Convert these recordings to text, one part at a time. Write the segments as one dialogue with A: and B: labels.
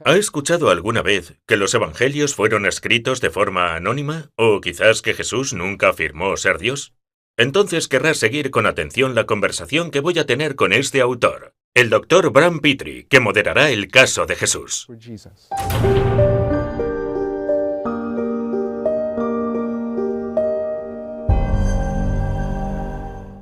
A: ¿Ha escuchado alguna vez que los evangelios fueron escritos de forma anónima? ¿O quizás que Jesús nunca afirmó ser Dios? Entonces querrás seguir con atención la conversación que voy a tener con este autor, el Dr. Bram Pitre, que moderará el caso de Jesús.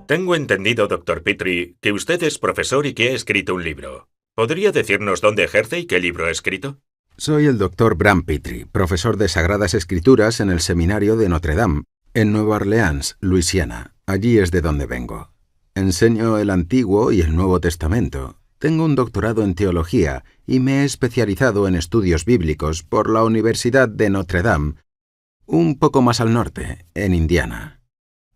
A: Tengo entendido, Dr. Pitre, que usted es profesor y que ha escrito un libro. ¿Podría decirnos dónde ejerce y qué libro ha escrito?
B: Soy el Dr. Bram Pitre, profesor de Sagradas Escrituras en el Seminario de Notre Dame, en Nueva Orleans, Luisiana. Allí es de donde vengo. Enseño el Antiguo y el Nuevo Testamento. Tengo un doctorado en teología y me he especializado en estudios bíblicos por la Universidad de Notre Dame, un poco más al norte, en Indiana.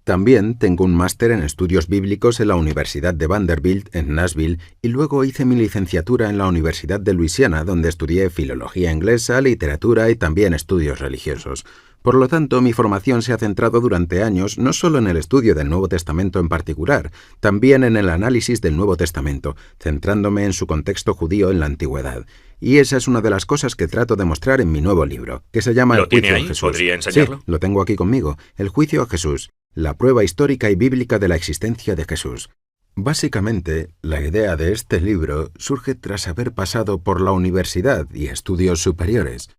B: También tengo un máster en estudios bíblicos en la Universidad de Vanderbilt, en Nashville, y luego hice mi licenciatura en la Universidad de Luisiana, donde estudié filología inglesa, literatura y también estudios religiosos. Por lo tanto, mi formación se ha centrado durante años no solo en el estudio del Nuevo Testamento en particular, también en el análisis del Nuevo Testamento, centrándome en su contexto judío en la Antigüedad. Y esa es una de las cosas que trato de mostrar en mi nuevo libro, que se llama El Juicio a Jesús.
A: ¿Podría enseñarlo?
B: Sí, lo tengo aquí conmigo. El Juicio a Jesús. La prueba histórica y bíblica de la existencia de Jesús. Básicamente, la idea de este libro surge tras haber pasado por la universidad y estudios superiores.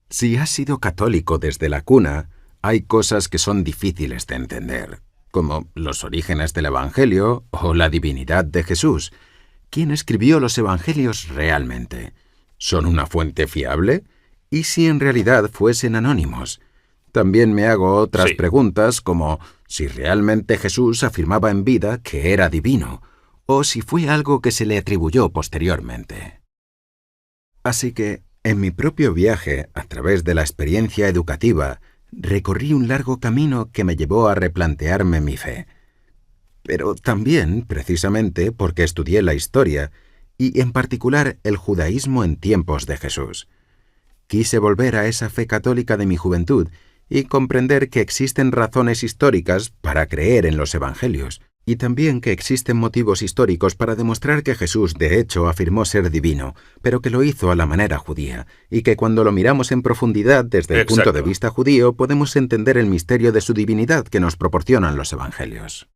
B: Si has sido católico desde la cuna, hay cosas que son difíciles de entender, como los orígenes del Evangelio o la divinidad de Jesús. ¿Quién escribió los Evangelios realmente? ¿Son una fuente fiable? ¿Y si en realidad fuesen anónimos? También me hago otras preguntas como si realmente Jesús afirmaba en vida que era divino, o si fue algo que se le atribuyó posteriormente. Así que, en mi propio viaje, a través de la experiencia educativa, recorrí un largo camino que me llevó a replantearme mi fe. Pero también, precisamente, porque estudié la historia, y en particular el judaísmo en tiempos de Jesús. Quise volver a esa fe católica de mi juventud, y comprender que existen razones históricas para creer en los evangelios, y también que existen motivos históricos para demostrar que Jesús de hecho afirmó ser divino, pero que lo hizo a la manera judía, y que cuando lo miramos en profundidad desde el punto de vista judío podemos entender el misterio de su divinidad que nos proporcionan los evangelios.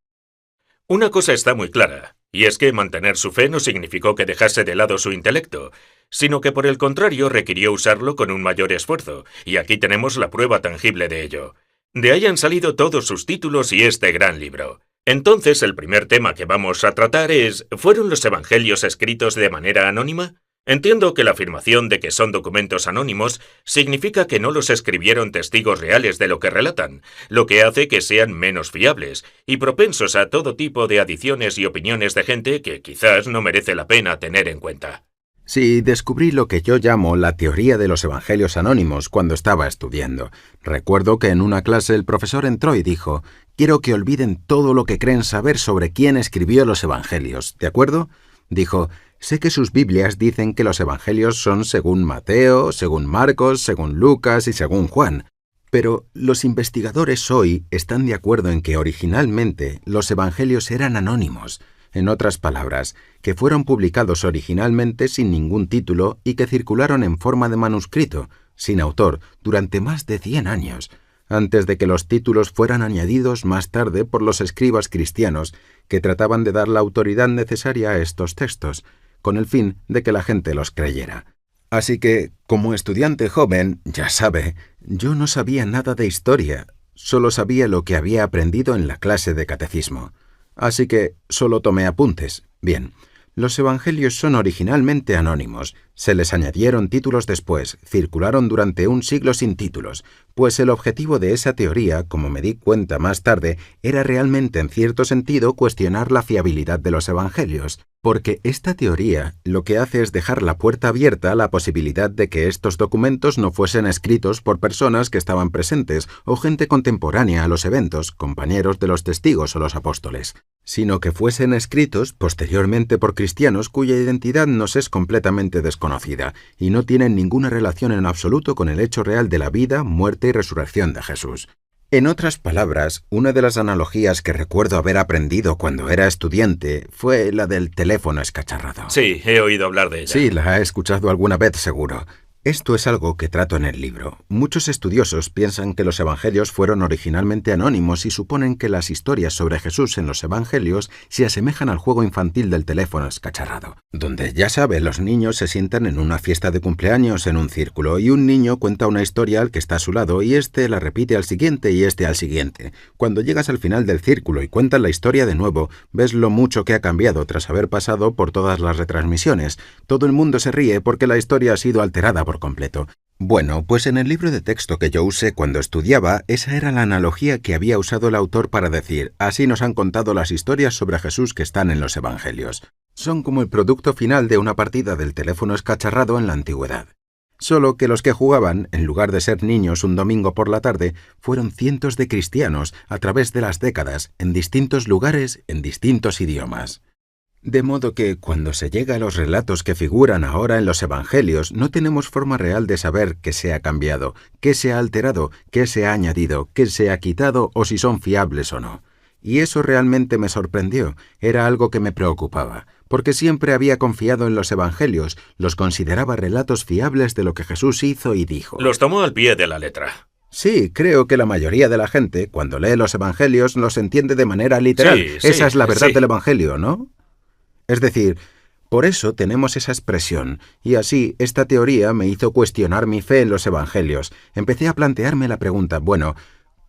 A: Una cosa está muy clara, y es que mantener su fe no significó que dejase de lado su intelecto, sino que por el contrario requirió usarlo con un mayor esfuerzo, y aquí tenemos la prueba tangible de ello. De ahí han salido todos sus títulos y este gran libro. Entonces, el primer tema que vamos a tratar es, ¿fueron los evangelios escritos de manera anónima? Entiendo que la afirmación de que son documentos anónimos significa que no los escribieron testigos reales de lo que relatan, lo que hace que sean menos fiables y propensos a todo tipo de adiciones y opiniones de gente que quizás no merece la pena tener en cuenta.
B: Sí, descubrí lo que yo llamo la teoría de los evangelios anónimos cuando estaba estudiando. Recuerdo que en una clase el profesor entró y dijo: «Quiero que olviden todo lo que creen saber sobre quién escribió los evangelios, ¿de acuerdo?». Dijo: «Sé que sus Biblias dicen que los evangelios son según Mateo, según Marcos, según Lucas y según Juan. Pero los investigadores hoy están de acuerdo en que originalmente los evangelios eran anónimos. En otras palabras, que fueron publicados originalmente sin ningún título y que circularon en forma de manuscrito, sin autor, durante más de 100 años, antes de que los títulos fueran añadidos más tarde por los escribas cristianos que trataban de dar la autoridad necesaria a estos textos, con el fin de que la gente los creyera. Así que, como estudiante joven, ya sabe, yo no sabía nada de historia, solo sabía lo que había aprendido en la clase de catecismo. Así que solo tomé apuntes. Bien, los evangelios son originalmente anónimos. Se les añadieron títulos después, circularon durante un siglo sin títulos, pues el objetivo de esa teoría, como me di cuenta más tarde, era realmente en cierto sentido cuestionar la fiabilidad de los evangelios, porque esta teoría lo que hace es dejar la puerta abierta a la posibilidad de que estos documentos no fuesen escritos por personas que estaban presentes o gente contemporánea a los eventos, compañeros de los testigos o los apóstoles, sino que fuesen escritos posteriormente por cristianos cuya identidad nos es completamente desconocida y no tienen ninguna relación en absoluto con el hecho real de la vida, muerte y resurrección de Jesús. En otras palabras, una de las analogías que recuerdo haber aprendido cuando era estudiante fue la del teléfono escacharrado.
A: Sí, he oído hablar de ella.
B: Sí, la he escuchado alguna vez seguro. Esto es algo que trato en el libro. Muchos estudiosos piensan que los evangelios fueron originalmente anónimos y suponen que las historias sobre Jesús en los evangelios se asemejan al juego infantil del teléfono escacharrado, donde, ya sabe, los niños se sientan en una fiesta de cumpleaños en un círculo y un niño cuenta una historia al que está a su lado y este la repite al siguiente y este al siguiente. Cuando llegas al final del círculo y cuentan la historia de nuevo, ves lo mucho que ha cambiado tras haber pasado por todas las retransmisiones. Todo el mundo se ríe porque la historia ha sido alterada por completo. Bueno, pues en el libro de texto que yo usé cuando estudiaba, esa era la analogía que había usado el autor para decir, así nos han contado las historias sobre Jesús que están en los evangelios. Son como el producto final de una partida del teléfono escacharrado en la antigüedad. Solo que los que jugaban, en lugar de ser niños un domingo por la tarde, fueron cientos de cristianos a través de las décadas, en distintos lugares, en distintos idiomas. De modo que, cuando se llega a los relatos que figuran ahora en los evangelios, no tenemos forma real de saber qué se ha cambiado, qué se ha alterado, qué se ha añadido, qué se ha quitado o si son fiables o no. Y eso realmente me sorprendió, era algo que me preocupaba, porque siempre había confiado en los evangelios, los consideraba relatos fiables de lo que Jesús hizo y dijo.
A: Los tomó al pie de la letra.
B: Sí, creo que la mayoría de la gente, cuando lee los evangelios, los entiende de manera literal.
A: Sí,
B: Esa es la verdad
A: sí.
B: del evangelio, ¿no? Es decir, por eso tenemos esa expresión, y así esta teoría me hizo cuestionar mi fe en los evangelios. Empecé a plantearme la pregunta, bueno,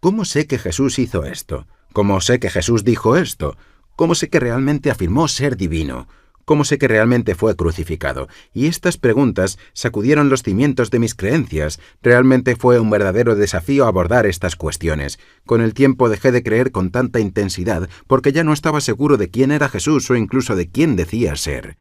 B: ¿cómo sé que Jesús hizo esto? ¿Cómo sé que Jesús dijo esto? ¿Cómo sé que realmente afirmó ser divino? ¿Cómo sé que realmente fue crucificado? Y estas preguntas sacudieron los cimientos de mis creencias. Realmente fue un verdadero desafío abordar estas cuestiones. Con el tiempo dejé de creer con tanta intensidad porque ya no estaba seguro de quién era Jesús o incluso de quién decía ser.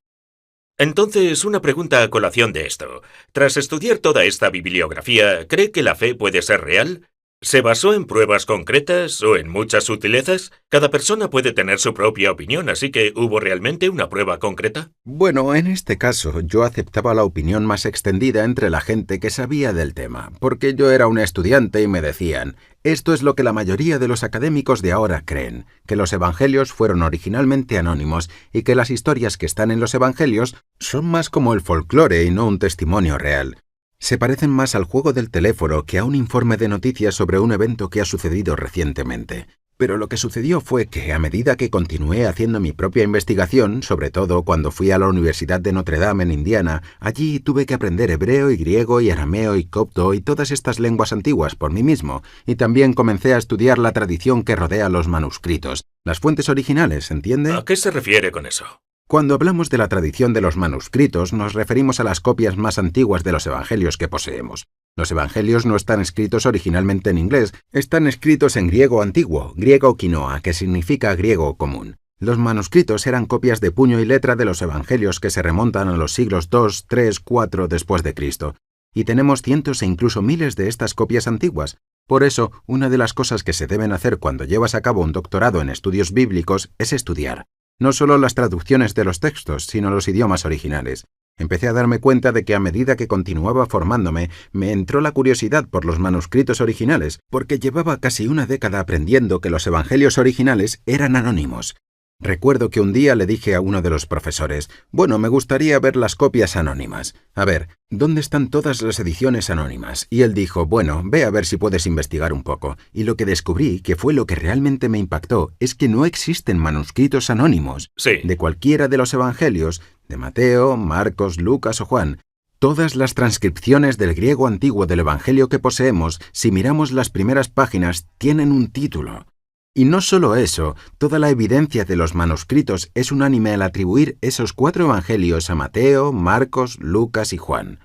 A: Entonces, una pregunta a colación de esto. Tras estudiar toda esta bibliografía, ¿cree que la fe puede ser real? ¿Se basó en pruebas concretas o en muchas sutilezas? Cada persona puede tener su propia opinión, así que ¿hubo realmente una prueba concreta?
B: Bueno, en este caso yo aceptaba la opinión más extendida entre la gente que sabía del tema, porque yo era un estudiante y me decían, esto es lo que la mayoría de los académicos de ahora creen, que los evangelios fueron originalmente anónimos y que las historias que están en los evangelios son más como el folclore y no un testimonio real. Se parecen más al juego del teléfono que a un informe de noticias sobre un evento que ha sucedido recientemente. Pero lo que sucedió fue que, a medida que continué haciendo mi propia investigación, sobre todo cuando fui a la Universidad de Notre Dame en Indiana, allí tuve que aprender hebreo y griego y arameo y copto y todas estas lenguas antiguas por mí mismo, y también comencé a estudiar la tradición que rodea los manuscritos, las fuentes originales, ¿entiende?
A: ¿A qué se refiere con eso?
B: Cuando hablamos de la tradición de los manuscritos, nos referimos a las copias más antiguas de los evangelios que poseemos. Los evangelios no están escritos originalmente en inglés, están escritos en griego antiguo, griego quinoa, que significa griego común. Los manuscritos eran copias de puño y letra de los evangelios que se remontan a los siglos II, III, IV después de Cristo. Y tenemos cientos e incluso miles de estas copias antiguas. Por eso, una de las cosas que se deben hacer cuando llevas a cabo un doctorado en estudios bíblicos es estudiar. No solo las traducciones de los textos, sino los idiomas originales. Empecé a darme cuenta de que a medida que continuaba formándome, me entró la curiosidad por los manuscritos originales, porque llevaba casi una década aprendiendo que los evangelios originales eran anónimos. Recuerdo que un día le dije a uno de los profesores, bueno, me gustaría ver las copias anónimas. A ver, ¿dónde están todas las ediciones anónimas? Y él dijo, bueno, ve a ver si puedes investigar un poco. Y lo que descubrí, que fue lo que realmente me impactó, es que no existen manuscritos anónimos.
A: Sí.
B: De cualquiera de los evangelios, de Mateo, Marcos, Lucas o Juan. Todas las transcripciones del griego antiguo del evangelio que poseemos, si miramos las primeras páginas, tienen un título. Y no solo eso, toda la evidencia de los manuscritos es unánime al atribuir esos 4 evangelios a Mateo, Marcos, Lucas y Juan.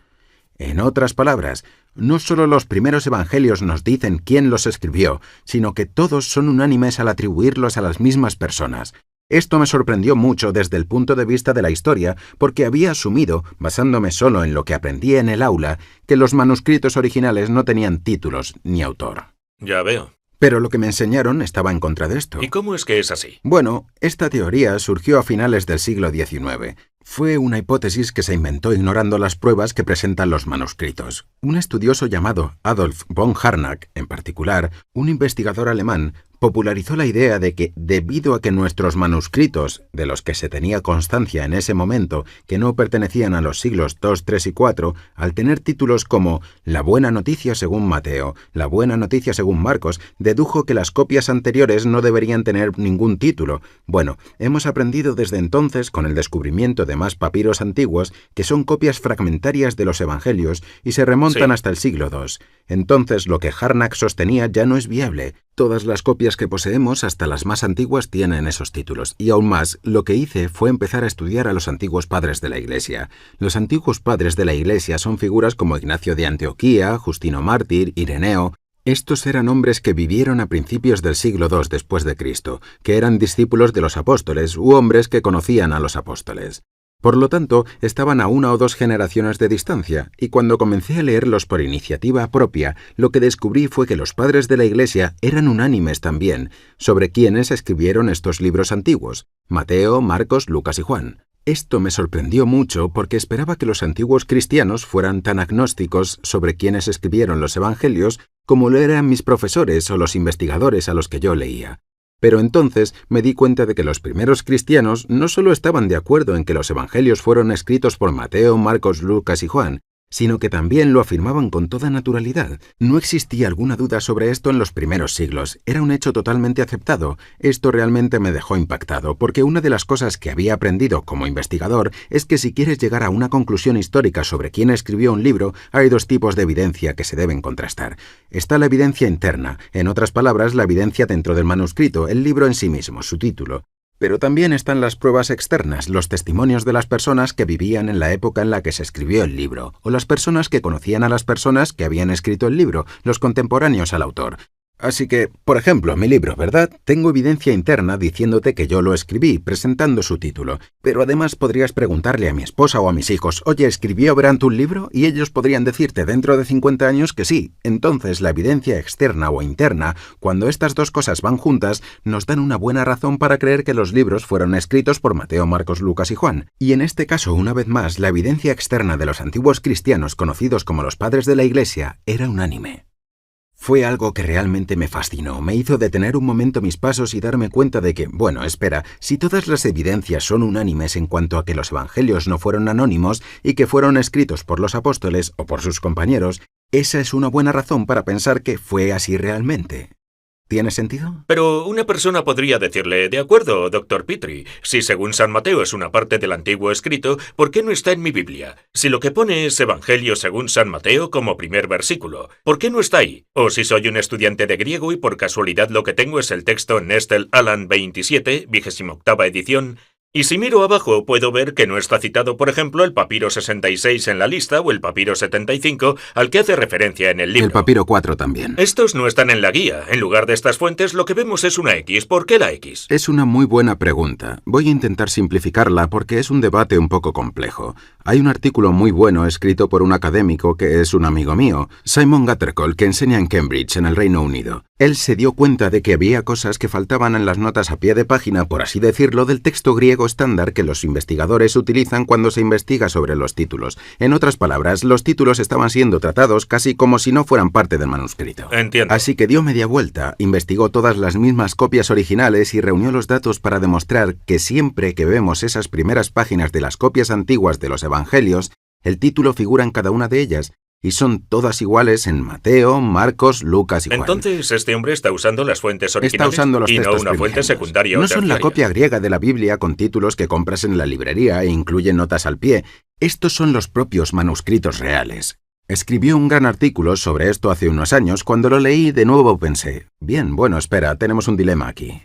B: En otras palabras, no solo los primeros evangelios nos dicen quién los escribió, sino que todos son unánimes al atribuirlos a las mismas personas. Esto me sorprendió mucho desde el punto de vista de la historia, porque había asumido, basándome solo en lo que aprendí en el aula, que los manuscritos originales no tenían títulos ni autor.
A: Ya veo.
B: Pero lo que me enseñaron estaba en contra de esto.
A: ¿Y cómo es que es así?
B: Bueno, esta teoría surgió a finales del siglo XIX. Fue una hipótesis que se inventó ignorando las pruebas que presentan los manuscritos. Un estudioso llamado Adolf von Harnack, en particular, un investigador alemán, popularizó la idea de que, debido a que nuestros manuscritos, de los que se tenía constancia en ese momento, que no pertenecían a los siglos II, III y IV, al tener títulos como La buena noticia según Mateo, La buena noticia según Marcos, dedujo que las copias anteriores no deberían tener ningún título. Bueno, hemos aprendido desde entonces, con el descubrimiento de más papiros antiguos, que son copias fragmentarias de los evangelios y se remontan hasta el siglo II. Entonces, lo que Harnack sostenía ya no es viable. Todas las copias que poseemos, hasta las más antiguas, tienen esos títulos. Y aún más, lo que hice fue empezar a estudiar a los antiguos padres de la Iglesia. Los antiguos padres de la Iglesia son figuras como Ignacio de Antioquía, Justino Mártir, Ireneo. Estos eran hombres que vivieron a principios del siglo II después de Cristo, que eran discípulos de los apóstoles u hombres que conocían a los apóstoles. Por lo tanto, estaban a 1 o 2 generaciones de distancia, y cuando comencé a leerlos por iniciativa propia, lo que descubrí fue que los padres de la Iglesia eran unánimes también sobre quienes escribieron estos libros antiguos: Mateo, Marcos, Lucas y Juan. Esto me sorprendió mucho porque esperaba que los antiguos cristianos fueran tan agnósticos sobre quienes escribieron los evangelios como lo eran mis profesores o los investigadores a los que yo leía. Pero entonces me di cuenta de que los primeros cristianos no solo estaban de acuerdo en que los evangelios fueron escritos por Mateo, Marcos, Lucas y Juan, sino que también lo afirmaban con toda naturalidad. No existía alguna duda sobre esto en los primeros siglos. Era un hecho totalmente aceptado. Esto realmente me dejó impactado, porque una de las cosas que había aprendido como investigador es que si quieres llegar a una conclusión histórica sobre quién escribió un libro, hay 2 tipos de evidencia que se deben contrastar. Está la evidencia interna, en otras palabras, la evidencia dentro del manuscrito, el libro en sí mismo, su título. Pero también están las pruebas externas, los testimonios de las personas que vivían en la época en la que se escribió el libro, o las personas que conocían a las personas que habían escrito el libro, los contemporáneos al autor. Así que, por ejemplo, mi libro, ¿verdad? Tengo evidencia interna diciéndote que yo lo escribí, presentando su título. Pero además podrías preguntarle a mi esposa o a mis hijos: oye, ¿escribió Brandt un libro? Y ellos podrían decirte dentro de 50 años que sí. Entonces, la evidencia externa o interna, cuando estas 2 cosas van juntas, nos dan una buena razón para creer que los libros fueron escritos por Mateo, Marcos, Lucas y Juan. Y en este caso, una vez más, la evidencia externa de los antiguos cristianos, conocidos como los padres de la Iglesia, era unánime. Fue algo que realmente me fascinó, me hizo detener un momento mis pasos y darme cuenta de que, bueno, espera, si todas las evidencias son unánimes en cuanto a que los evangelios no fueron anónimos y que fueron escritos por los apóstoles o por sus compañeros, esa es una buena razón para pensar que fue así realmente. ¿Tiene sentido?
A: Pero una persona podría decirle: de acuerdo, Dr. Petrie, si según San Mateo es una parte del antiguo escrito, ¿por qué no está en mi Biblia? Si lo que pone es Evangelio según San Mateo como primer versículo, ¿por qué no está ahí? O si soy un estudiante de griego y por casualidad lo que tengo es el texto Nestle Aland 27, 28ª edición, y si miro abajo puedo ver que no está citado, por ejemplo, el papiro 66 en la lista o el papiro 75 al que hace referencia en el libro.
B: El papiro 4 también.
A: Estos no están en la guía. En lugar de estas fuentes, lo que vemos es una X. ¿Por qué la X?
B: Es una muy buena pregunta. Voy a intentar simplificarla porque es un debate un poco complejo. Hay un artículo muy bueno escrito por un académico que es un amigo mío, Simon Gattercole, que enseña en Cambridge, en el Reino Unido. Él se dio cuenta de que había cosas que faltaban en las notas a pie de página, por así decirlo, del texto griego estándar que los investigadores utilizan cuando se investiga sobre los títulos. En otras palabras, los títulos estaban siendo tratados casi como si no fueran parte del manuscrito.
A: Entiendo.
B: Así que dio media vuelta, investigó todas las mismas copias originales y reunió los datos para demostrar que siempre que vemos esas primeras páginas de las copias antiguas de los evangelios, el título figura en cada una de ellas, y son todas iguales en Mateo, Marcos, Lucas y Juan.
A: Entonces, este hombre está usando las fuentes originales
B: está usando los
A: y no
B: textos
A: una fuente
B: primigenios.
A: secundaria o
B: No son la
A: terciaria.
B: copia griega de la Biblia con títulos que compras en la librería e incluyen notas al pie. Estos son los propios manuscritos reales. Escribió un gran artículo sobre esto hace unos años. Cuando lo leí, de nuevo pensé: bien, bueno, espera, tenemos un dilema aquí.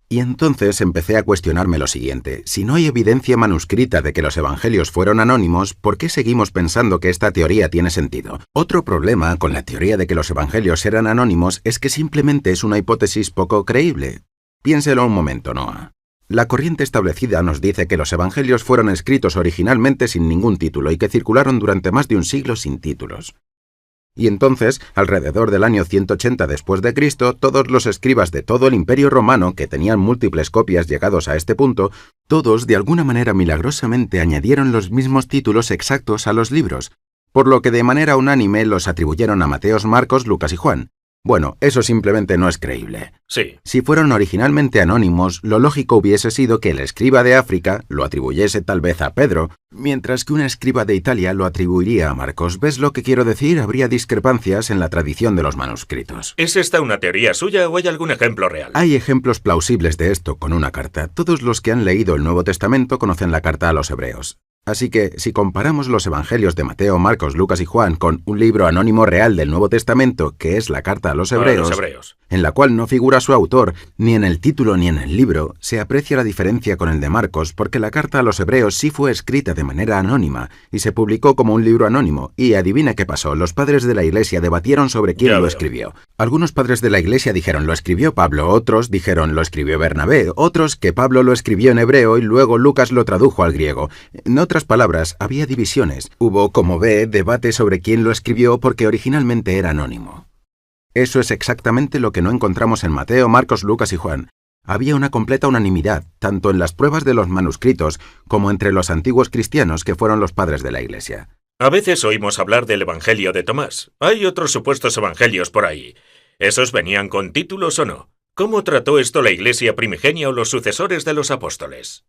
B: Y entonces empecé a cuestionarme lo siguiente: si no hay evidencia manuscrita de que los evangelios fueron anónimos, ¿por qué seguimos pensando que esta teoría tiene sentido? Otro problema con la teoría de que los evangelios eran anónimos es que simplemente es una hipótesis poco creíble. Piénselo un momento, Noah. La corriente establecida nos dice que los evangelios fueron escritos originalmente sin ningún título y que circularon durante más de un siglo sin títulos. Y entonces, alrededor del año 180 después de Cristo, todos los escribas de todo el Imperio Romano, que tenían múltiples copias llegados a este punto, todos de alguna manera milagrosamente añadieron los mismos títulos exactos a los libros, por lo que de manera unánime los atribuyeron a Mateos, Marcos, Lucas y Juan. Bueno, eso simplemente no es creíble.
A: Sí.
B: Si fueron originalmente anónimos, lo lógico hubiese sido que el escriba de África lo atribuyese tal vez a Pedro, mientras que un escriba de Italia lo atribuiría a Marcos. ¿Ves lo que quiero decir? Habría discrepancias en la tradición de los manuscritos.
A: ¿Es esta una teoría suya o hay algún ejemplo real?
B: Hay ejemplos plausibles de esto con una carta. Todos los que han leído el Nuevo Testamento conocen la carta a los Hebreos. Así que, si comparamos los evangelios de Mateo, Marcos, Lucas y Juan con un libro anónimo real del Nuevo Testamento, que es la carta a los Hebreos, en la cual no figura su autor, ni en el título ni en el libro, se aprecia la diferencia con el de Marcos, porque la carta a los Hebreos sí fue escrita de manera anónima, y se publicó como un libro anónimo, y adivina qué pasó, los padres de la Iglesia debatieron sobre quién lo escribió. Algunos padres de la Iglesia dijeron, lo escribió Pablo, otros dijeron, lo escribió Bernabé, otros que Pablo lo escribió en hebreo y luego Lucas lo tradujo al griego. En otras palabras, había divisiones. Hubo, como ve, debate sobre quién lo escribió porque originalmente era anónimo. Eso es exactamente lo que no encontramos en Mateo, Marcos, Lucas y Juan. Había una completa unanimidad, tanto en las pruebas de los manuscritos como entre los antiguos cristianos que fueron los padres de la Iglesia.
A: A veces oímos hablar del Evangelio de Tomás. Hay otros supuestos evangelios por ahí. ¿Esos venían con títulos o no? ¿Cómo trató esto la Iglesia primigenia o los sucesores de los apóstoles?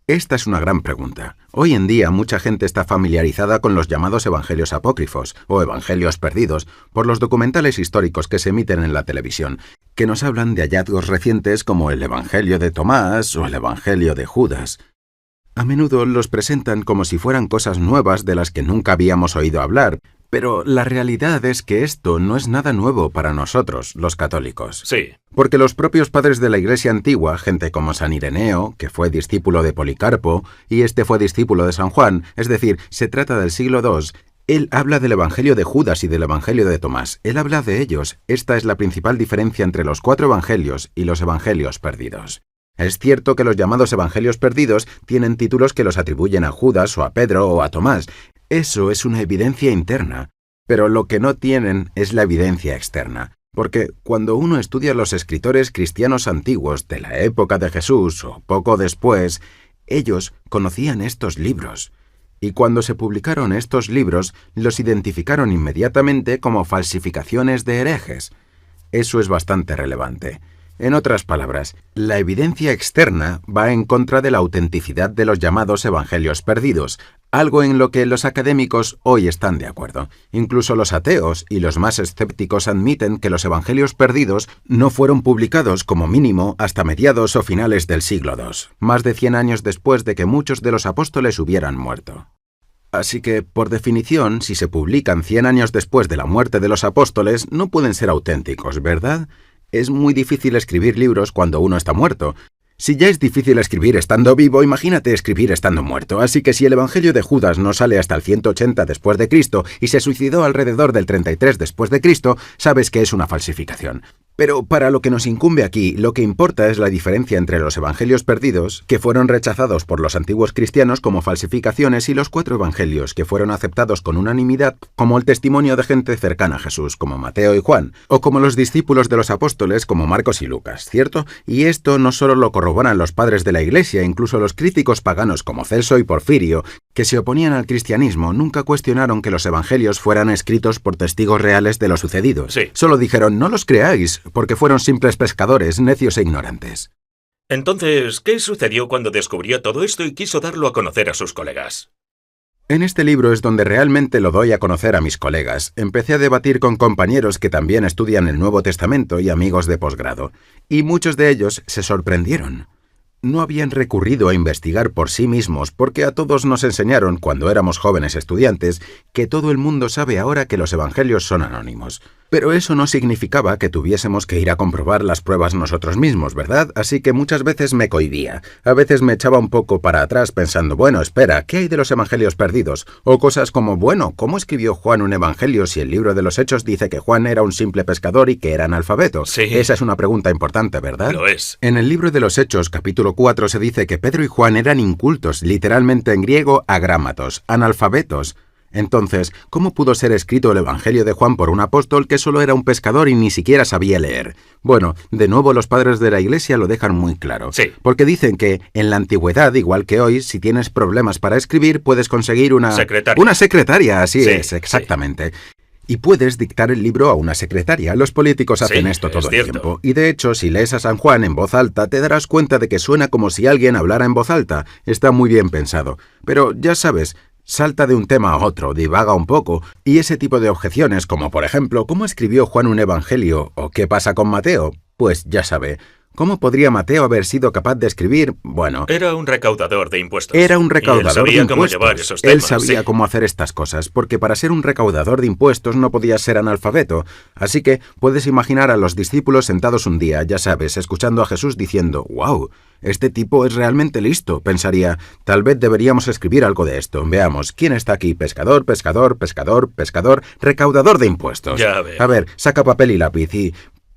B: Esta es una gran pregunta. Hoy en día mucha gente está familiarizada con los llamados evangelios apócrifos o evangelios perdidos por los documentales históricos que se emiten en la televisión, que nos hablan de hallazgos recientes como el Evangelio de Tomás o el Evangelio de Judas. A menudo los presentan como si fueran cosas nuevas de las que nunca habíamos oído hablar, pero la realidad es que esto no es nada nuevo para nosotros, los católicos.
A: Sí.
B: Porque los propios padres de la Iglesia antigua, gente como San Ireneo, que fue discípulo de Policarpo, y este fue discípulo de San Juan, es decir, se trata del siglo II, él habla del Evangelio de Judas y del Evangelio de Tomás. Él habla de ellos. Esta es la principal diferencia entre los 4 evangelios y los evangelios perdidos. Es cierto que los llamados evangelios perdidos tienen títulos que los atribuyen a Judas o a Pedro o a Tomás. Eso es una evidencia interna. Pero lo que no tienen es la evidencia externa. Porque cuando uno estudia los escritores cristianos antiguos de la época de Jesús o poco después, ellos conocían estos libros. Y cuando se publicaron estos libros, los identificaron inmediatamente como falsificaciones de herejes. Eso es bastante relevante. En otras palabras, la evidencia externa va en contra de la autenticidad de los llamados evangelios perdidos, algo en lo que los académicos hoy están de acuerdo. Incluso los ateos y los más escépticos admiten que los evangelios perdidos no fueron publicados como mínimo hasta mediados o finales del siglo II, más de 100 años después de que muchos de los apóstoles hubieran muerto. Así que, por definición, si se publican 100 años después de la muerte de los apóstoles, no pueden ser auténticos, ¿verdad? Es muy difícil escribir libros cuando uno está muerto. Si ya es difícil escribir estando vivo, imagínate escribir estando muerto. Así que si el Evangelio de Judas no sale hasta el 180 después de Cristo y se suicidó alrededor del 33 después de Cristo, sabes que es una falsificación. Pero para lo que nos incumbe aquí, lo que importa es la diferencia entre los evangelios perdidos, que fueron rechazados por los antiguos cristianos como falsificaciones, y los 4 evangelios, que fueron aceptados con unanimidad como el testimonio de gente cercana a Jesús, como Mateo y Juan, o como los discípulos de los apóstoles, como Marcos y Lucas, ¿cierto? Y esto no solo lo corroboran los padres de la Iglesia, incluso los críticos paganos como Celso y Porfirio, que se oponían al cristianismo, nunca cuestionaron que los evangelios fueran escritos por testigos reales de lo sucedido.
A: Sí.
B: Solo dijeron, no los creáis, porque fueron simples pescadores, necios e ignorantes.
A: Entonces, ¿qué sucedió cuando descubrió todo esto y quiso darlo a conocer a sus colegas?
B: En este libro es donde realmente lo doy a conocer a mis colegas. Empecé a debatir con compañeros que también estudian el Nuevo Testamento y amigos de posgrado, y muchos de ellos se sorprendieron. No habían recurrido a investigar por sí mismos porque a todos nos enseñaron, cuando éramos jóvenes estudiantes, que todo el mundo sabe ahora que los evangelios son anónimos. Pero eso no significaba que tuviésemos que ir a comprobar las pruebas nosotros mismos, ¿verdad? Así que muchas veces me cohibía. A veces me echaba un poco para atrás pensando, bueno, espera, ¿qué hay de los evangelios perdidos? O cosas como, bueno, ¿cómo escribió Juan un evangelio si el libro de los Hechos dice que Juan era un simple pescador y que era analfabeto?
A: Sí.
B: Esa es una pregunta importante, ¿verdad?
A: Lo es.
B: En el libro de los Hechos, capítulo 4, se dice que Pedro y Juan eran incultos, literalmente en griego agrámatos, analfabetos. Entonces, ¿cómo pudo ser escrito el Evangelio de Juan por un apóstol que solo era un pescador y ni siquiera sabía leer? Bueno, de nuevo los padres de la Iglesia lo dejan muy claro.
A: Sí.
B: Porque dicen que en la antigüedad, igual que hoy, si tienes problemas para escribir, puedes conseguir una...
A: Secretaria.
B: Una secretaria, así
A: Sí,
B: es, exactamente. Y puedes dictar el libro a una secretaria. Los políticos hacen esto todo el tiempo. Y de hecho, si lees a San Juan en voz alta, te darás cuenta de que suena como si alguien hablara en voz alta. Está muy bien pensado. Pero ya sabes, salta de un tema a otro, divaga un poco, y ese tipo de objeciones, como por ejemplo, ¿cómo escribió Juan un evangelio? ¿O qué pasa con Mateo? Pues ya sabe. ¿Cómo podría Mateo haber sido capaz de escribir? Bueno...
A: Era un recaudador de impuestos.
B: Era un recaudador de impuestos.
A: Él sabía cómo llevar esos temas.
B: Él sabía cómo hacer estas cosas, porque para ser un recaudador de impuestos no podías ser analfabeto. Así que puedes imaginar a los discípulos sentados un día, ya sabes, escuchando a Jesús diciendo, «¡Wow! Este tipo es realmente listo», pensaría. Tal vez deberíamos escribir algo de esto. Veamos, ¿quién está aquí? Pescador, pescador, pescador, pescador, recaudador de impuestos.
A: Ya veo.
B: A ver, saca papel y lápiz y...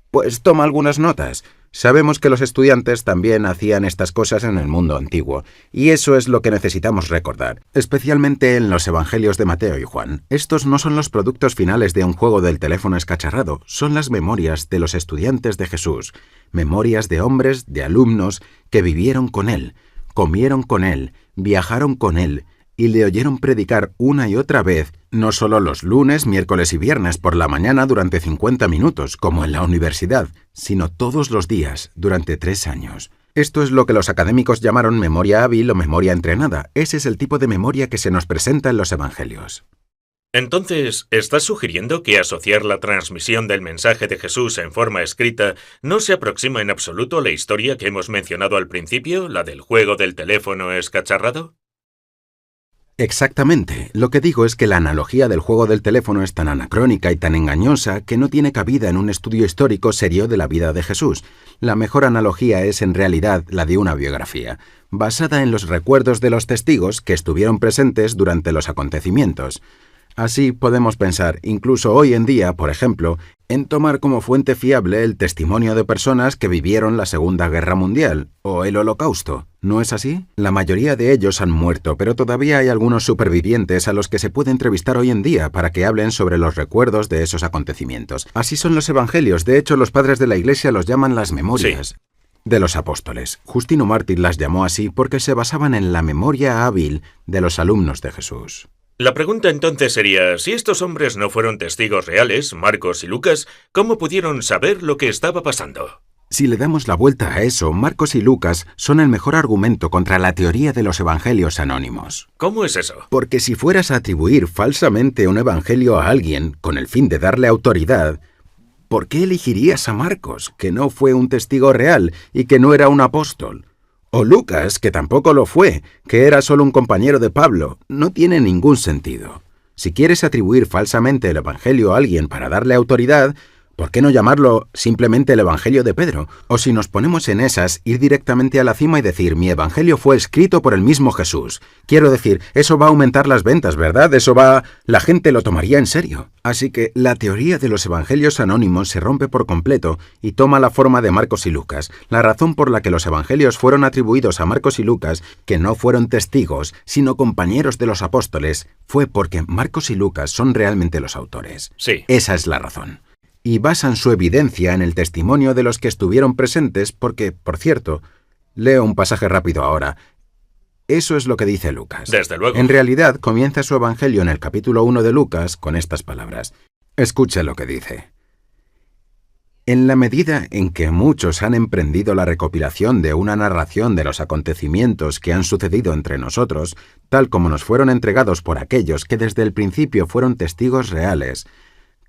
B: pues toma algunas notas. Sabemos que los estudiantes también hacían estas cosas en el mundo antiguo, y eso es lo que necesitamos recordar, especialmente en los evangelios de Mateo y Juan. Estos no son los productos finales de un juego del teléfono escacharrado, son las memorias de los estudiantes de Jesús, memorias de hombres, de alumnos, que vivieron con él, comieron con él, viajaron con él, y le oyeron predicar una y otra vez, no solo los lunes, miércoles y viernes por la mañana durante 50 minutos, como en la universidad, sino todos los días, durante 3 años. Esto es lo que los académicos llamaron memoria hábil o memoria entrenada. Ese es el tipo de memoria que se nos presenta en los evangelios.
A: Entonces, ¿estás sugiriendo que asociar la transmisión del mensaje de Jesús en forma escrita no se aproxima en absoluto a la historia que hemos mencionado al principio, la del juego del teléfono escacharrado?
B: Exactamente. Lo que digo es que la analogía del juego del teléfono es tan anacrónica y tan engañosa que no tiene cabida en un estudio histórico serio de la vida de Jesús. La mejor analogía es en realidad la de una biografía, basada en los recuerdos de los testigos que estuvieron presentes durante los acontecimientos. Así podemos pensar, incluso hoy en día, por ejemplo, en tomar como fuente fiable el testimonio de personas que vivieron la Segunda Guerra Mundial o el Holocausto. ¿No es así? La mayoría de ellos han muerto, pero todavía hay algunos supervivientes a los que se puede entrevistar hoy en día para que hablen sobre los recuerdos de esos acontecimientos. Así son los evangelios. De hecho, los padres de la Iglesia los llaman las memorias de los apóstoles. Justino Mártir las llamó así porque se basaban en la memoria hábil de los alumnos de Jesús.
A: La pregunta entonces sería, si estos hombres no fueron testigos reales, Marcos y Lucas, ¿cómo pudieron saber lo que estaba pasando?
B: Si le damos la vuelta a eso, Marcos y Lucas son el mejor argumento contra la teoría de los evangelios anónimos.
A: ¿Cómo es eso?
B: Porque si fueras a atribuir falsamente un evangelio a alguien con el fin de darle autoridad, ¿por qué elegirías a Marcos, que no fue un testigo real y que no era un apóstol? O Lucas, que tampoco lo fue, que era solo un compañero de Pablo. No tiene ningún sentido. Si quieres atribuir falsamente el evangelio a alguien para darle autoridad, ¿por qué no llamarlo simplemente el Evangelio de Pedro? O si nos ponemos en esas, ir directamente a la cima y decir, mi Evangelio fue escrito por el mismo Jesús. Quiero decir, eso va a aumentar las ventas, ¿verdad? La gente lo tomaría en serio. Así que la teoría de los Evangelios anónimos se rompe por completo y toma la forma de Marcos y Lucas. La razón por la que los Evangelios fueron atribuidos a Marcos y Lucas, que no fueron testigos, sino compañeros de los apóstoles, fue porque Marcos y Lucas son realmente los autores.
A: Sí.
B: Esa es la razón. Y basan su evidencia en el testimonio de los que estuvieron presentes porque, por cierto, leo un pasaje rápido ahora. Eso es lo que dice Lucas.
A: Desde luego.
B: En realidad, comienza su evangelio en el capítulo 1 de Lucas con estas palabras. Escuche lo que dice. En la medida en que muchos han emprendido la recopilación de una narración de los acontecimientos que han sucedido entre nosotros, tal como nos fueron entregados por aquellos que desde el principio fueron testigos reales,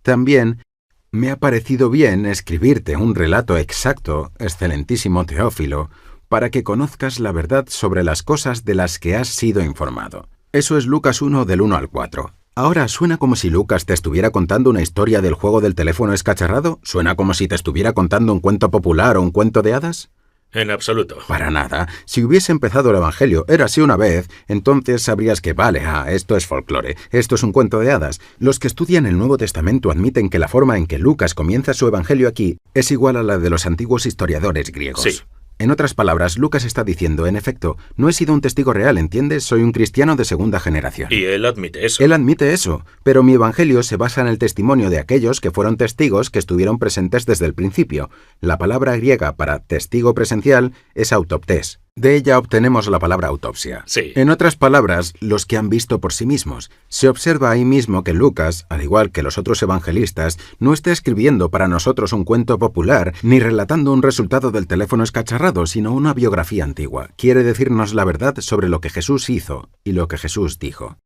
B: también me ha parecido bien escribirte un relato exacto, excelentísimo Teófilo, para que conozcas la verdad sobre las cosas de las que has sido informado. Eso es Lucas 1 del 1 al 4. Ahora, ¿suena como si Lucas te estuviera contando una historia del juego del teléfono escacharrado? ¿Suena como si te estuviera contando un cuento popular o un cuento de hadas?
A: En absoluto.
B: Para nada. Si hubiese empezado el Evangelio érase una vez, entonces sabrías que vale, esto es folclore, esto es un cuento de hadas. Los que estudian el Nuevo Testamento admiten que la forma en que Lucas comienza su Evangelio aquí es igual a la de los antiguos historiadores griegos.
A: Sí.
B: En otras palabras, Lucas está diciendo, en efecto, no he sido un testigo real, ¿entiendes? Soy un cristiano de segunda generación.
A: Y él admite eso.
B: Él admite eso, pero mi evangelio se basa en el testimonio de aquellos que fueron testigos que estuvieron presentes desde el principio. La palabra griega para testigo presencial es autoptés. De ella obtenemos la palabra autopsia.
A: Sí.
B: En otras palabras, los que han visto por sí mismos. Se observa ahí mismo que Lucas, al igual que los otros evangelistas, no está escribiendo para nosotros un cuento popular ni relatando un resultado del teléfono escacharrado, sino una biografía antigua. Quiere decirnos la verdad sobre lo que Jesús hizo y lo que Jesús dijo.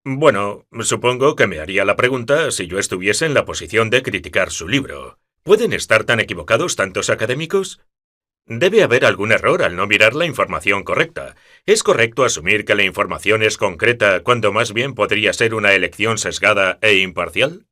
A: Bueno, supongo que me haría la pregunta si yo estuviese en la posición de criticar su libro. ¿Pueden estar tan equivocados tantos académicos? Debe haber algún error al no mirar la información correcta. ¿Es correcto asumir que la información es concreta cuando más bien podría ser una elección sesgada e imparcial?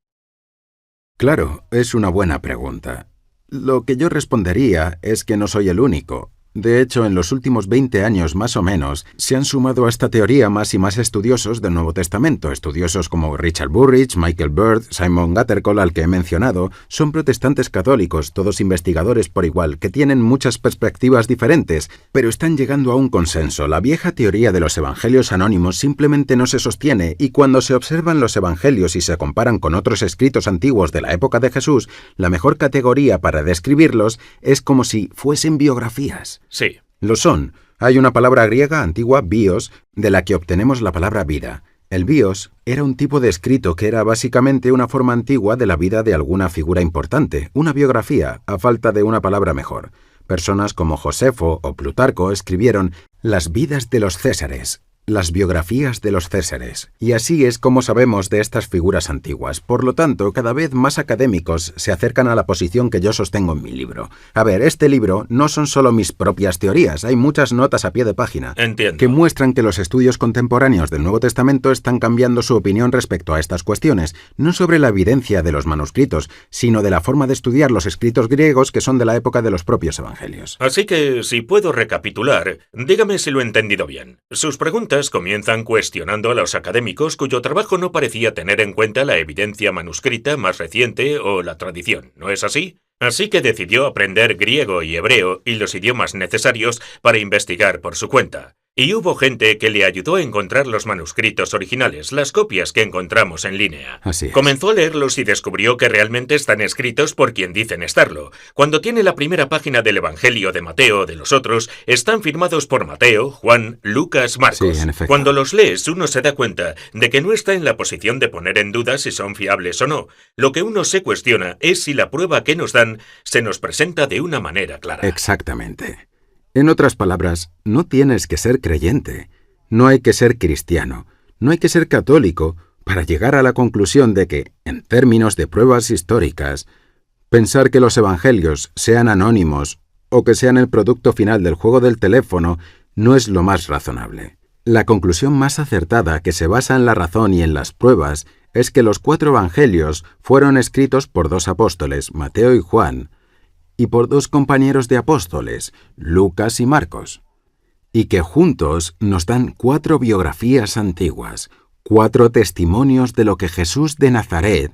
B: Claro, es una buena pregunta. Lo que yo respondería es que no soy el único. De hecho, en los últimos 20 años más o menos, se han sumado a esta teoría más y más estudiosos del Nuevo Testamento. Estudiosos como Richard Burridge, Michael Bird, Simon Gatterkoll, al que he mencionado, son protestantes católicos, todos investigadores por igual, que tienen muchas perspectivas diferentes, pero están llegando a un consenso. La vieja teoría de los evangelios anónimos simplemente no se sostiene, y cuando se observan los evangelios y se comparan con otros escritos antiguos de la época de Jesús, la mejor categoría para describirlos es como si fuesen biografías.
A: Sí.
B: Lo son. Hay una palabra griega antigua, bios, de la que obtenemos la palabra vida. El bios era un tipo de escrito que era básicamente una forma antigua de la vida de alguna figura importante, una biografía, a falta de una palabra mejor. Personas como Josefo o Plutarco escribieron las vidas de los Césares, las biografías de los Césares. Y así es como sabemos de estas figuras antiguas. Por lo tanto, cada vez más académicos se acercan a la posición que yo sostengo en mi libro. A ver, este libro no son solo mis propias teorías, hay muchas notas a pie de página
A: Entiendo.
B: que muestran que los estudios contemporáneos del Nuevo Testamento están cambiando su opinión respecto a estas cuestiones, no sobre la evidencia de los manuscritos, sino de la forma de estudiar los escritos griegos que son de la época de los propios evangelios.
A: Así que, si puedo recapitular, dígame si lo he entendido bien. Sus preguntas comienzan cuestionando a los académicos cuyo trabajo no parecía tener en cuenta la evidencia manuscrita más reciente o la tradición, ¿no es así? Así que decidió aprender griego y hebreo y los idiomas necesarios para investigar por su cuenta. Y hubo gente que le ayudó a encontrar los manuscritos originales, las copias que encontramos en línea.
B: Así es.
A: Comenzó a leerlos y descubrió que realmente están escritos por quien dicen estarlo. Cuando tiene la primera página del Evangelio de Mateo o de los otros, están firmados por Mateo, Juan, Lucas, Marcos.
B: Sí, en efecto.
A: Cuando los lees, uno se da cuenta de que no está en la posición de poner en duda si son fiables o no. Lo que uno se cuestiona es si la prueba que nos dan se nos presenta de una manera clara.
B: Exactamente. En otras palabras, no tienes que ser creyente, no hay que ser cristiano, no hay que ser católico para llegar a la conclusión de que, en términos de pruebas históricas, pensar que los evangelios sean anónimos o que sean el producto final del juego del teléfono no es lo más razonable. La conclusión más acertada, que se basa en la razón y en las pruebas, es que los 4 evangelios fueron escritos por 2 apóstoles, Mateo y Juan, y por 2 compañeros de apóstoles, Lucas y Marcos, y que juntos nos dan 4 biografías antiguas, 4 testimonios de lo que Jesús de Nazaret,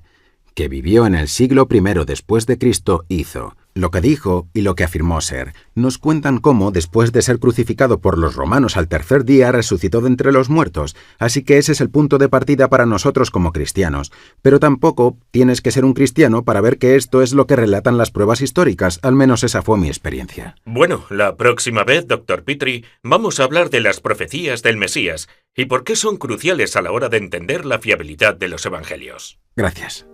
B: que vivió en el siglo I después de Cristo, hizo, lo que dijo y lo que afirmó ser. Nos cuentan cómo, después de ser crucificado por los romanos al tercer día, resucitó de entre los muertos, así que ese es el punto de partida para nosotros como cristianos. Pero tampoco tienes que ser un cristiano para ver que esto es lo que relatan las pruebas históricas, al menos esa fue mi experiencia.
A: Bueno, la próxima vez, Dr. Petrie, vamos a hablar de las profecías del Mesías y por qué son cruciales a la hora de entender la fiabilidad de los evangelios.
B: Gracias.